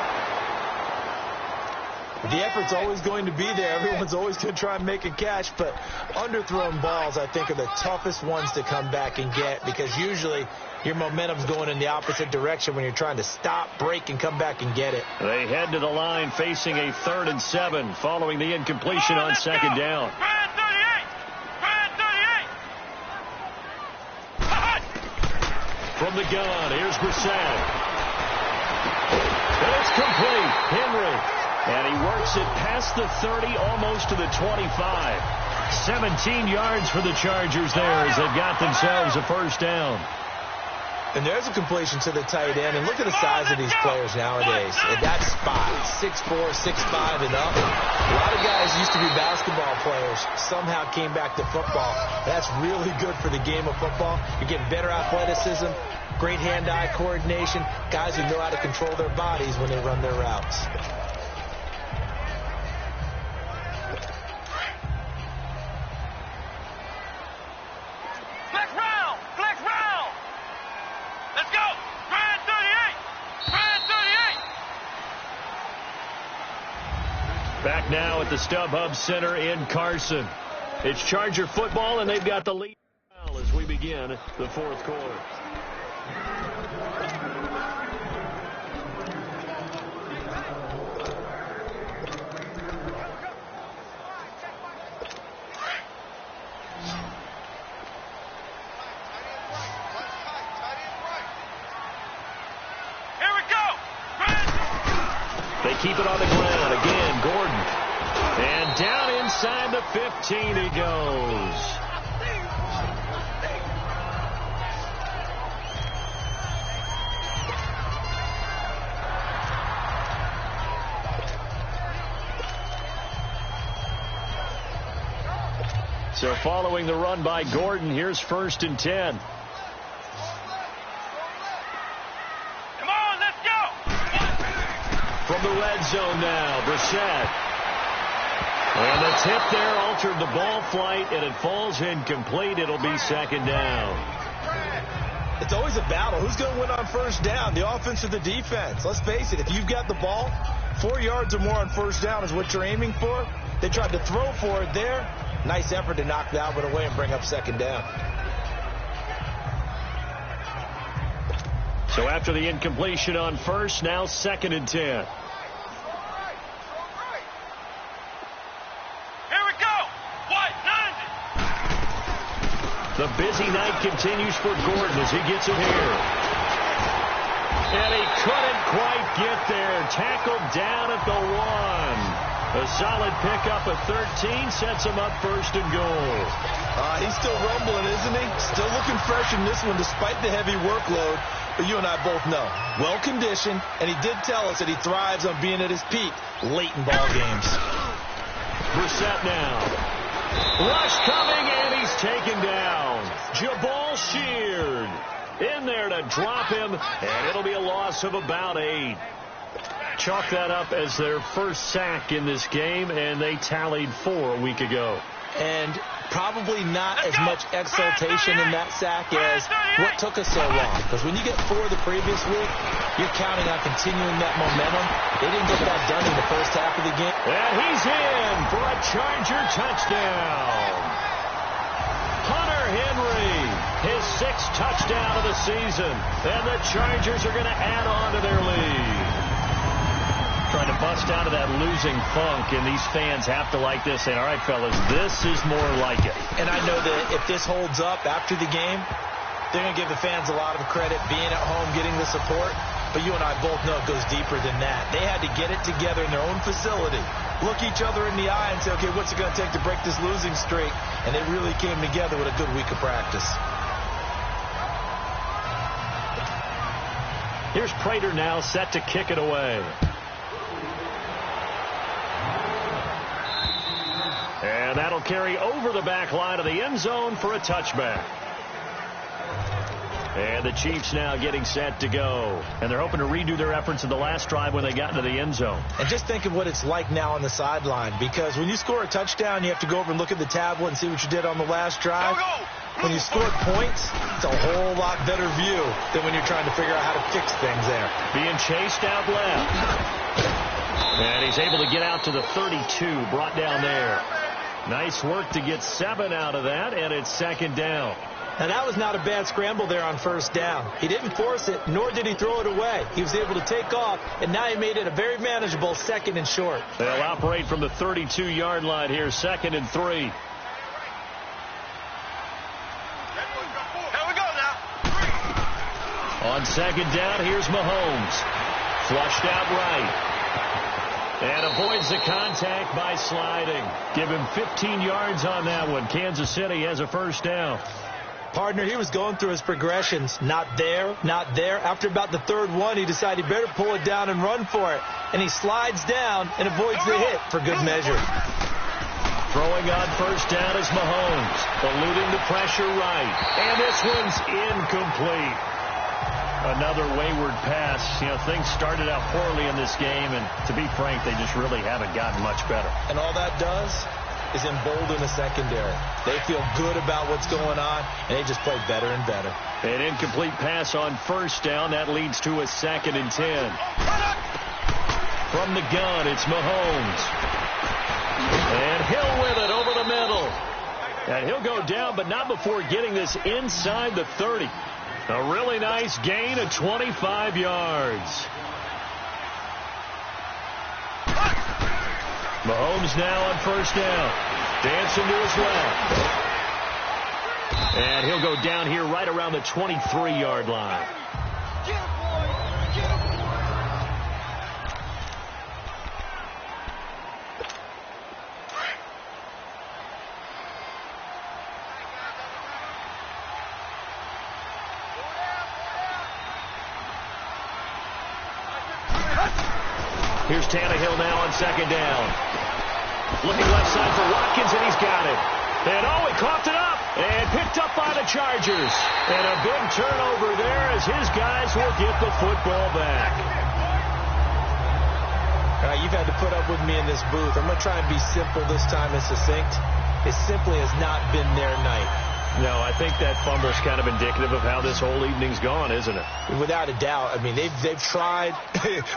The effort's always going to be there. Everyone's always going to try and make a catch, but underthrown balls, I think, are the toughest ones to come back and get, because usually your momentum's going in the opposite direction when you're trying to stop, break, and come back and get it. They head to the line facing a 3rd and 7 following the incompletion on second down. From the gun, here's Brissett. And it's complete. Henry. And he works it past the 30, almost to the 25. 17 yards for the Chargers there as they've got themselves a first down. And there's a completion to the tight end. And look at the size of these players nowadays. At that spot, 6'4", 6'5", and up. A lot of guys used to be basketball players, somehow came back to football. That's really good for the game of football. You're getting better athleticism, great hand-eye coordination, guys who know how to control their bodies when they run their routes. Back now at the StubHub Center in Carson. It's Charger football, and they've got the lead as we begin the 4th quarter. They keep it on the ground. Again, Gordon. And down inside the 15 he goes. So following the run by Gordon, here's 1st and 10. From the red zone now, Brissett. And the tip there altered the ball flight, and it falls incomplete. It'll be second down. It's always a battle. Who's going to win on first down, the offense or the defense? Let's face it, if you've got the ball, 4 yards or more on first down is what you're aiming for. They tried to throw for it there. Nice effort to knock that one away and bring up second down. So after the incompletion on first, now 2nd and 10. The busy night continues for Gordon as he gets it here. And he couldn't quite get there. Tackled down at the 1. A solid pickup at 13 sets him up 1st and goal. He's still rumbling, isn't he? Still looking fresh in this one despite the heavy workload. But you and I both know, well-conditioned, and he did tell us that he thrives on being at his peak late in ball games. Brissett now. Rush coming, and he's taken down. Jabal Sheard in there to drop him, and it'll be a loss of about 8. Chalk that up as their first sack in this game, and they tallied 4 a week ago. And probably not as much exultation in that sack as what took us so long. Because when you get 4 the previous week, you're counting on continuing that momentum. They didn't get that done in the first half of the game. And he's in for a Charger touchdown. Hunter Henry, his 6th touchdown of the season. And the Chargers are going to add on to their lead. Trying to bust out of that losing funk, and these fans have to like this. And, all right, fellas, this is more like it. And I know that if this holds up after the game, they're going to give the fans a lot of credit being at home, getting the support. But you and I both know it goes deeper than that. They had to get it together in their own facility, look each other in the eye and say, okay, what's it going to take to break this losing streak? And they really came together with a good week of practice. Here's Prater now set to kick it away. And that'll carry over the back line of the end zone for a touchback. And the Chiefs now getting set to go. And they're hoping to redo their efforts in the last drive when they got into the end zone. And just think of what it's like now on the sideline. Because when you score a touchdown, you have to go over and look at the tablet and see what you did on the last drive. When you score points, it's a whole lot better view than when you're trying to figure out how to fix things there. Being chased out left. And he's able to get out to the 32, brought down there. Nice work to get 7 out of that, and it's 2nd down. And that was not a bad scramble there on 1st down. He didn't force it, nor did he throw it away. He was able to take off, and now he made it a very manageable 2nd and short. They'll operate from the 32-yard line here, 2nd and 3. Here we go now. On 2nd down, here's Mahomes. Flushed out right. And avoids the contact by sliding. Give him 15 yards on that one. Kansas City has a 1st down. Partner, he was going through his progressions. Not there, not there. After about the 3rd one, he decided he better pull it down and run for it. And he slides down and avoids the hit for good measure. Throwing on 1st down is Mahomes. Eluding the pressure right. And this one's incomplete. Another wayward pass. You know, things started out poorly in this game, and to be frank, they just really haven't gotten much better. And all that does is embolden the secondary. They feel good about what's going on, and they just play better and better. An incomplete pass on 1st down. That leads to a 2nd and 10. From the gun, it's Mahomes. And Hill with it over the middle. And he'll go down, but not before getting this inside the 30. A really nice gain of 25 yards. Mahomes now on 1st down. Dancing to his left. And he'll go down here right around the 23-yard line. Here's Tannehill now on 2nd down. Looking left side for Watkins, and he's got it. And he coughed it up and picked up by the Chargers. And a big turnover there as his guys will get the football back. All right, you've had to put up with me in this booth. I'm going to try and be simple this time and succinct. It simply has not been their night. No, I think that fumble is kind of indicative of how this whole evening's gone, isn't it? Without a doubt. I mean, they've tried,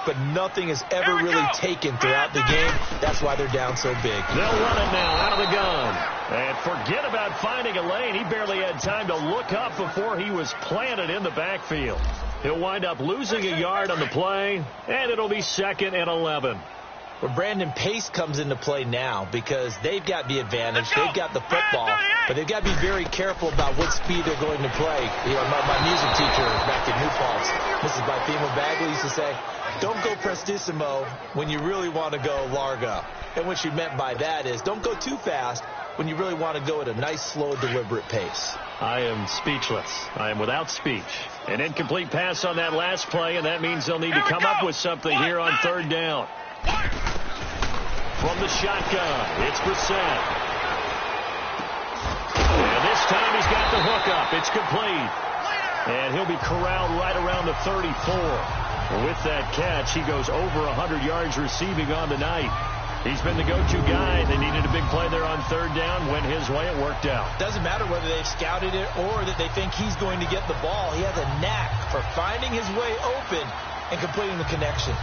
but nothing has ever really taken throughout the game. That's why they're down so big. They'll run it now out of the gun. And forget about finding a lane. He barely had time to look up before he was planted in the backfield. He'll wind up losing a yard on the play, and it'll be 2nd and 11. Well, Brandon, pace comes into play now because they've got the advantage. They've got the football, but they've got to be very careful about what speed they're going to play. You know, my music teacher back in New Paltz, Mrs. Bythema Bagley, used to say, don't go prestissimo when you really want to go largo. And what she meant by that is don't go too fast when you really want to go at a nice, slow, deliberate pace. I am speechless. I am without speech. An incomplete pass on that last play, and that means they'll need to come up with something here on third down. From the shotgun, it's Brissett. And this time he's got the hook up. It's complete. And he'll be corralled right around the 34. With that catch, he goes over 100 yards receiving on the night. He's been the go-to guy. They needed a big play there on third down. Went his way. It worked out. Doesn't matter whether they've scouted it or that they think he's going to get the ball. He has a knack for finding his way open and completing the connection.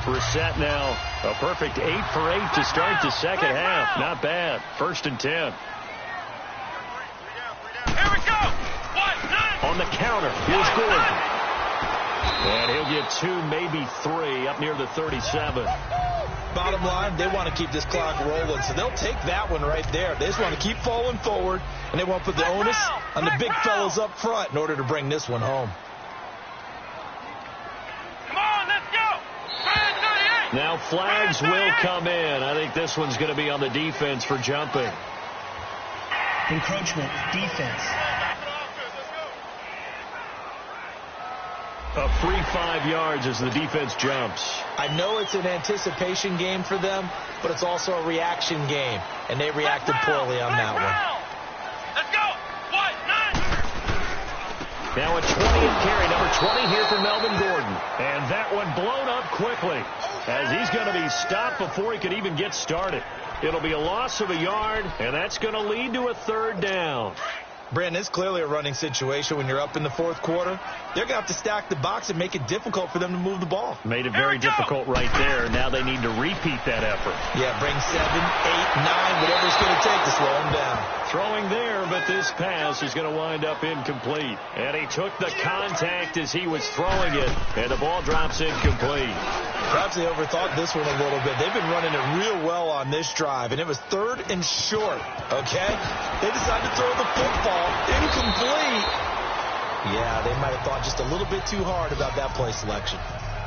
Brissett now a perfect 8 for 8 to start the second half. Not bad. 1st and 10. Here we go. On the counter, here's Gordon. And he'll get 2, maybe 3 up near the 37. Bottom line, they want to keep this clock rolling, so they'll take that one right there. They just want to keep falling forward, and they won't put the onus on the big fellas up front in order to bring this one home. Come on, let's go. Now flags will come in. I think this one's going to be on the defense for jumping. Encroachment, defense. A free 5 yards as the defense jumps. I know it's an anticipation game for them, but it's also a reaction game, and they reacted poorly on that one. Let's go. 1, 9. Now a 20th carry, number 20 here for Melvin Gordon. And that one blown up quickly as he's going to be stopped before he could even get started. It'll be a loss of a yard, and that's going to lead to a 3rd down. Brandon, it's clearly a running situation when you're up in the 4th quarter. They're going to have to stack the box and make it difficult for them to move the ball. Made it very difficult right there. Now they need to repeat that effort. Yeah, bring 7, 8, 9, whatever it's going to take to slow them down. Throwing there, but this pass is going to wind up incomplete. And he took the contact as he was throwing it, and the ball drops incomplete. Perhaps they overthought this one a little bit. They've been running it real well on this drive, and it was 3rd and short, okay? They decided to throw the football incomplete. Yeah, they might have thought just a little bit too hard about that play selection.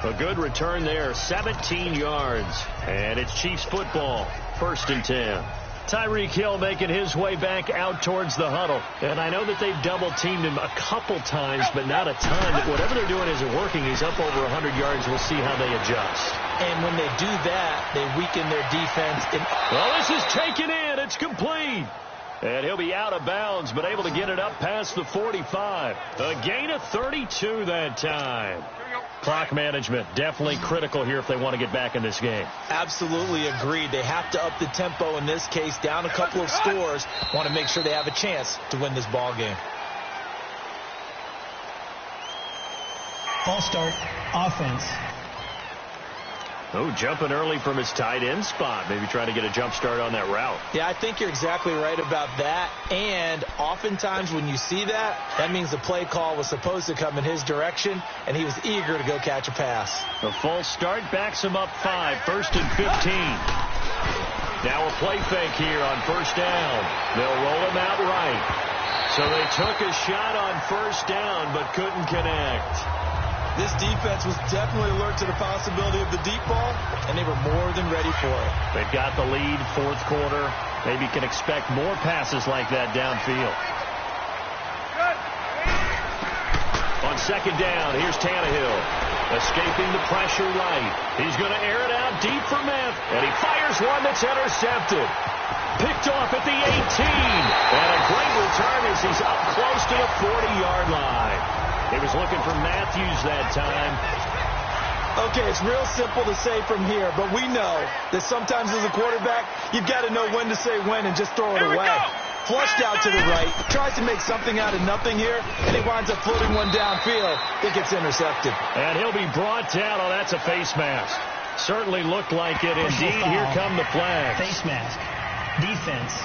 A good return there, 17 yards. And it's Chiefs football, 1st and 10. Tyreek Hill making his way back out towards the huddle. And I know that they've double-teamed him a couple times, but not a ton. Whatever they're doing isn't working. He's up over 100 yards. We'll see how they adjust. And when they do that, they weaken their defense. Well, this is taken in. It's complete. And he'll be out of bounds, but able to get it up past the 45. A gain of 32 that time. Clock management, definitely critical here if they want to get back in this game. Absolutely agreed. They have to up the tempo in this case, down a couple of scores. Want to make sure they have a chance to win this ball game. Ball start, offense. Oh, jumping early from his tight end spot. Maybe trying to get a jump start on that route. Yeah, I think you're exactly right about that. And oftentimes when you see that, that means the play call was supposed to come in his direction, and he was eager to go catch a pass. The false start backs him up 5, 1st and 15. Now a play fake here on 1st down. They'll roll him out right. So they took a shot on 1st down, but couldn't connect. This defense was definitely alert to the possibility of the deep ball, and they were more than ready for it. They've got the lead, 4th quarter. Maybe can expect more passes like that downfield. On 2nd down, here's Tannehill. Escaping the pressure right. He's going to air it out deep for Meth, and he fires one that's intercepted. Picked off at the 18. And a great return as he's up close to the 40-yard line. He was looking for Matthews that time. Okay, it's real simple to say from here, but we know that sometimes as a quarterback, you've got to know when to say when and just throw it away. Flushed out to the right, tries to make something out of nothing here, and he winds up floating one downfield that gets intercepted. And he'll be brought down. Oh, that's a face mask. Certainly looked like it. Indeed, here come the flags. Face mask, defense.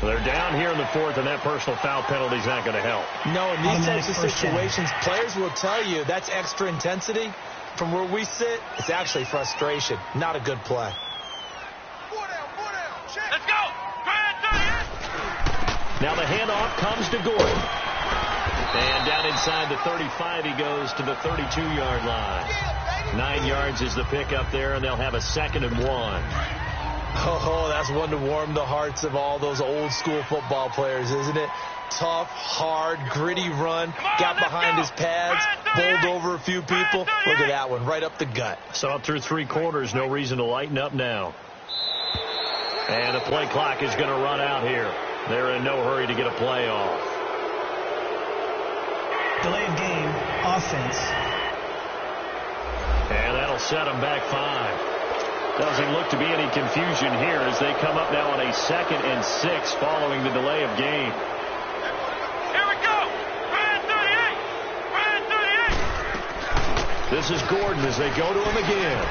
So they're down here in the 4th, and that personal foul penalty is not going to help. No, in these types of situations, players will tell you that's extra intensity. From where we sit, it's actually frustration. Not a good play. 4 down. Let's go. Now the handoff comes to Gordon. And down inside the 35, he goes to the 32-yard line. 9 yards is the pickup there, and they'll have a 2nd and 1. Oh, that's one to warm the hearts of all those old-school football players, isn't it? Tough, hard, gritty run, got behind his pads, bowled over a few people. Look at that one, right up the gut. So through 3 quarters, no reason to lighten up now. And the play clock is going to run out here. They're in no hurry to get a play off. Delay of game, offense. And that'll set them back 5. Doesn't look to be any confusion here as they come up now on a 2nd and 6 following the delay of game. Here we go. Red 38. Red 38. This is Gordon as they go to him again.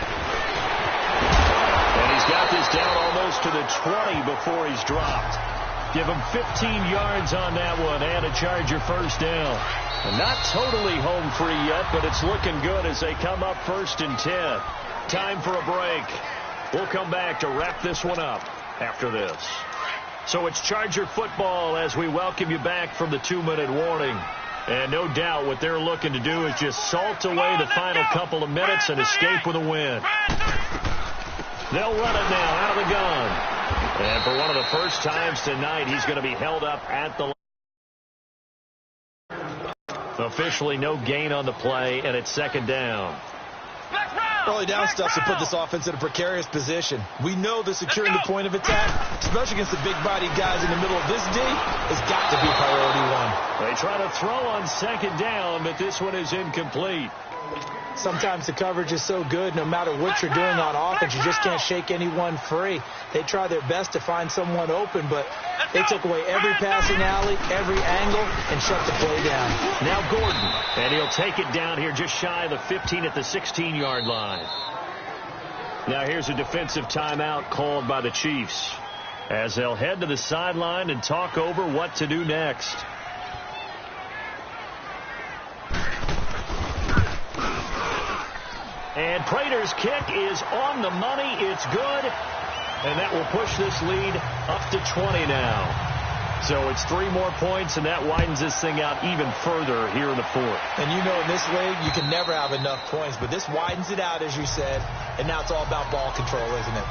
And he's got this down almost to the 20 before he's dropped. Give him 15 yards on that one and a Charger first down. And not totally home free yet, but it's looking good as they come up 1st and 10. Time for a break. We'll come back to wrap this one up after this. So it's Charger football as we welcome you back from the 2-minute warning. And no doubt what they're looking to do is just salt away the final couple of minutes and escape with a win. They'll run it now out of the gun. And for one of the first times tonight, he's going to be held up at the line. Officially no gain on the play, and it's 2nd down. Early down stuff to put this offense in a precarious position. We know that securing the point of attack, especially against the big-bodied guys in the middle of this D, has got to be priority 1. They try to throw on 2nd down, but this one is incomplete. Sometimes the coverage is so good, no matter what you're doing on offense, you just can't shake anyone free. They try their best to find someone open, but they took away every passing alley, every angle, and shut the play down. Now Gordon, and he'll take it down here just shy of the 15 at the 16-yard line. Now here's a defensive timeout called by the Chiefs as they'll head to the sideline and talk over what to do next. And Prater's kick is on the money. It's good. And that will push this lead up to 20 now. So it's 3 more points, and that widens this thing out even further here in the 4th. And you know in this league, you can never have enough points. But this widens it out, as you said. And now it's all about ball control, isn't it?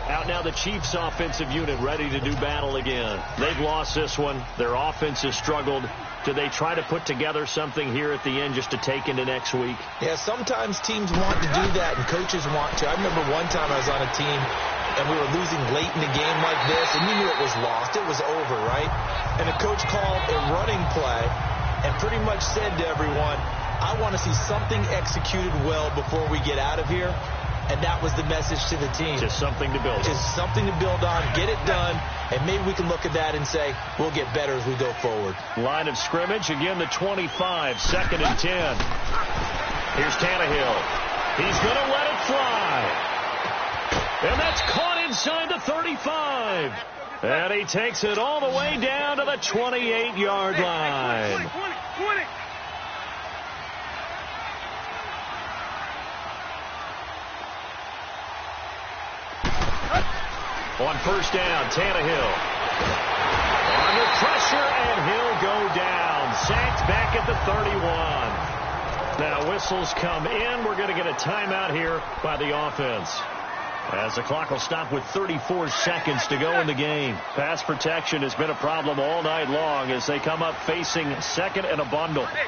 Out now the Chiefs offensive unit ready to do battle again. They've lost this one. Their offense has struggled. Do they try to put together something here at the end just to take into next week? Yeah, sometimes teams want to do that and coaches want to. I remember one time I was on a team and we were losing late in the game like this, and you knew it was lost. It was over, right? And the coach called a running play and pretty much said to everyone, I want to see something executed well before we get out of here. And that was the message to the team. Just something to build on. Just something to build on, get it done, and maybe we can look at that and say, we'll get better as we go forward. Line of scrimmage, again the 25, 2nd and 10. Here's Tannehill. He's going to let it fly. And that's caught inside the 35. And he takes it all the way down to the 28-yard line. 20. On 1st down, Tannehill. Under pressure, and he'll go down. Sacked back at the 31. Now whistles come in. We're going to get a timeout here by the offense, as the clock will stop with 34 seconds to go in the game. Pass protection has been a problem all night long as they come up facing 2nd and a bundle. 20.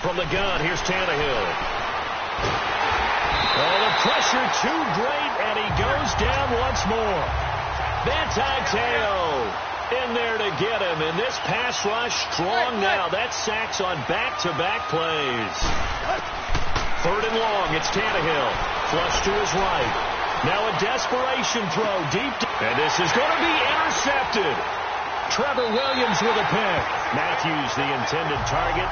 From the gun, here's Tannehill. Oh, the pressure too great, and he goes down once more. Teo in there to get him, and this pass rush strong now. That's sacks on back-to-back plays. 3rd and long, it's Tannehill. Flush to his right. Now a desperation throw deep. And this is going to be intercepted. Trevor Williams with a pick. Matthews, the intended target.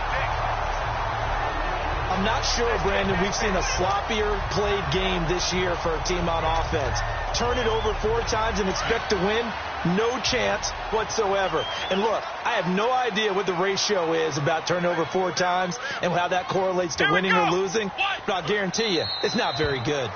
I'm not sure, Brandon, we've seen a sloppier played game this year for a team on offense. Turn it over 4 times and expect to win? No chance whatsoever. And look, I have no idea what the ratio is about turning over 4 times and how that correlates to winning or losing. But I'll guarantee you, it's not very good.